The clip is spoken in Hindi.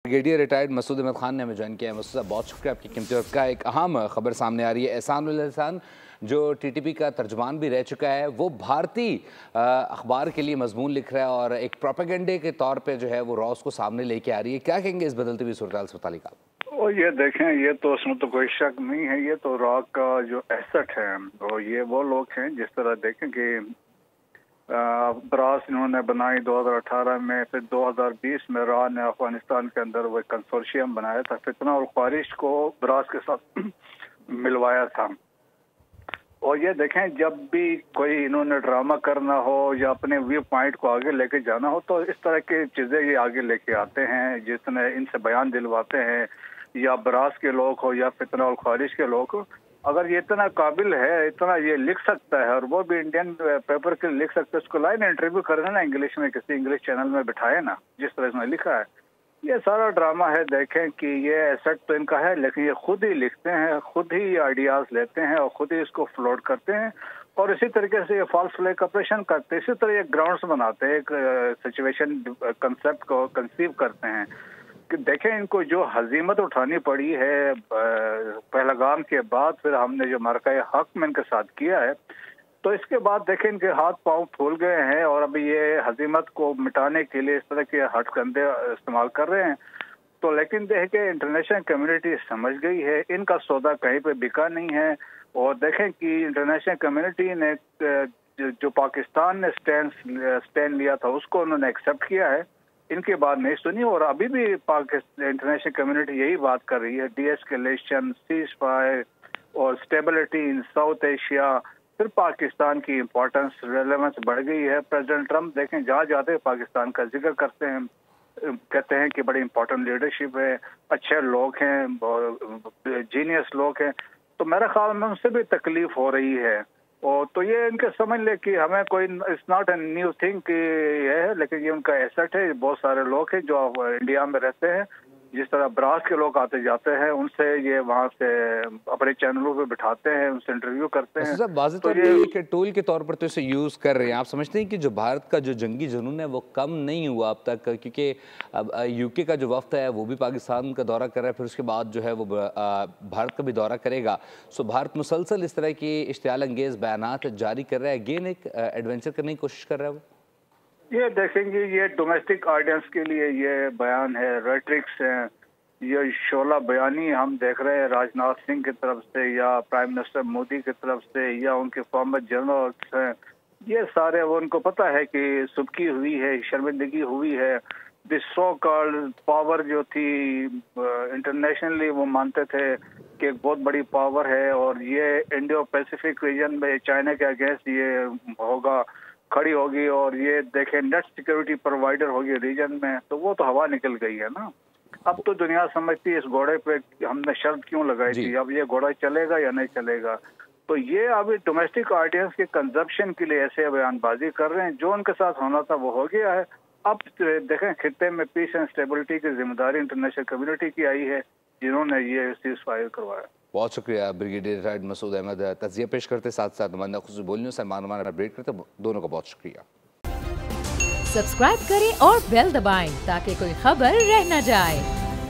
ब्रिगेडियर रिटायर्ड मसूद अहमद खान ने हमें ज्वाइन किया है। मसूद साहब, बहुत शुक्रिया आपकी कीमती वक्त का। एक अहम खबर सामने आ रही है। एहसान जो टीटीपी का तर्जमान भी रह चुका है, वो भारतीय अखबार के लिए मजमून लिख रहा है और एक प्रोपेगेंडे के तौर पे जो है वो रॉस को सामने लेके आ रही है। क्या कहेंगे इस बदलती हुई सूरत-ए-हाल का? और ये देखें, ये तो उसमें तो कोई शक नहीं है, ये तो रॉ का जो एसेट है, और ये वो लोग हैं जिस तरह देखें कि ब्रास इन्होंने बनाई 2018 में, फिर 2020 में रॉ ने अफगानिस्तान के अंदर वो कंसोर्शियम बनाया था, फितना और ख्वारिश को ब्रास के साथ मिलवाया था। और ये देखें, जब भी कोई इन्होंने ड्रामा करना हो या अपने व्यू पॉइंट को आगे लेके जाना हो तो इस तरह की चीज़ें ये आगे लेके आते हैं, जितने इनसे बयान दिलवाते हैं, या ब्रास के लोग हो या फितना और ख्वारिश के लोग हो। अगर ये इतना काबिल है, इतना ये लिख सकता है, और वो भी इंडियन पेपर के लिख सकता है, उसको लाइन इंटरव्यू करना ना इंग्लिश में, किसी इंग्लिश चैनल में बिठाए ना, जिस तरह इसमें लिखा है। ये सारा ड्रामा है। देखें कि ये एसेट तो इनका है, लेकिन ये खुद ही लिखते हैं, खुद ही आइडियाज लेते हैं और खुद ही इसको फ्लोट करते हैं, और इसी तरीके से ये फॉल्स फ्लैग ऑपरेशन करते हैं। इसी तरह ये ग्राउंड्स बनाते हैं, एक सिचुएशन कंसेप्ट को कंसीव करते हैं कि देखें, इनको जो हजीमत उठानी पड़ी है पहलगाम के बाद, फिर हमने जो मरका हक में इनके साथ किया है, तो इसके बाद देखें इनके हाथ पांव फूल गए हैं और अभी ये हजीमत को मिटाने के लिए इस तरह के हथकंडे इस्तेमाल कर रहे हैं। तो लेकिन देखें, इंटरनेशनल कम्युनिटी समझ गई है, इनका सौदा कहीं पे बिका नहीं है। और देखें कि इंटरनेशनल कम्युनिटी ने जो पाकिस्तान ने स्टैंड लिया था, उसको उन्होंने एक्सेप्ट किया है, इनके बात नहीं सुनी। और अभी भी इंटरनेशनल कम्युनिटी यही बात कर रही है, डीएस्केलेशन, सीज फायर और स्टेबिलिटी इन साउथ एशिया। फिर पाकिस्तान की इम्पोर्टेंस, रेलेवेंस बढ़ गई है। प्रेसिडेंट ट्रम्प देखें, जहाँ जाते हैं पाकिस्तान का जिक्र करते हैं, कहते हैं कि बड़ी इम्पोर्टेंट लीडरशिप है, अच्छे लोग हैं, जीनियस लोग हैं। तो मेरे ख्याल में उनसे भी तकलीफ हो रही है। और तो ये इनके समझ ले कि हमें कोई, it's not a new thing कि ये है, लेकिन ये उनका एसेट है। बहुत सारे लोग हैं जो इंडिया में रहते हैं, जिस तरह ब्रास के लोग आते जाते हैं, उनसे ये वहाँ से अपने चैनलों पे बिठाते हैं, उनसे इंटरव्यू करते हैं। तो ये टूल के तौर पर तो इसे यूज़ कर रहे हैं। आप समझते हैं कि जो भारत का जो जंगी जुनून है वो कम नहीं हुआ अब तक? क्योंकि अब यूके का जो वफ्द है वो भी पाकिस्तान का दौरा कर रहा है, फिर उसके बाद जो है वो भारत का भी दौरा करेगा। सो भारत मुसलसल इस तरह की इश्तियाल अंगेज बयानात जारी कर रहा है, अगेन एक एडवेंचर करने की कोशिश कर रहा है वो। ये देखेंगे, ये डोमेस्टिक ऑडियंस के लिए ये बयान है, रेट्रिक्स है, ये शोला बयानी हम देख रहे हैं राजनाथ सिंह की तरफ से या प्राइम मिनिस्टर मोदी की तरफ से या उनके फॉर्मर जनरल्स हैं। ये सारे वो, उनको पता है कि सुबकी हुई है, शर्मिंदगी हुई है। दिस सो कॉल्ड पावर जो थी इंटरनेशनली, वो मानते थे कि एक बहुत बड़ी पावर है और ये इंडो पैसिफिक रीजन में चाइना के अगेंस्ट ये होगा, खड़ी होगी, और ये देखें नेट सिक्योरिटी प्रोवाइडर होगी रीजन में। तो वो तो हवा निकल गई है ना। अब तो दुनिया समझती है इस घोड़े पे हमने शर्त क्यों लगाई थी, अब ये घोड़ा चलेगा या नहीं चलेगा। तो ये अभी डोमेस्टिक ऑडियंस के कंजप्शन के लिए ऐसे बयानबाजी कर रहे हैं। जो उनके साथ होना था वो हो गया है। अब देखें, खित्ते में पीस एंड स्टेबिलिटी की जिम्मेदारी इंटरनेशनल कम्युनिटी की आई है, जिन्होंने ये सीज फायर करवाया। बहुत शुक्रिया ब्रिगेडियर रिटायर्ड मसूद अहमद। तज़िया पेश करते साथ साथ नुमाइंदा खुसूसी बोलियों सलमान अपडेट करते, दोनों का बहुत शुक्रिया। सब्सक्राइब करें और बेल दबाएं ताकि कोई खबर रह न जाए।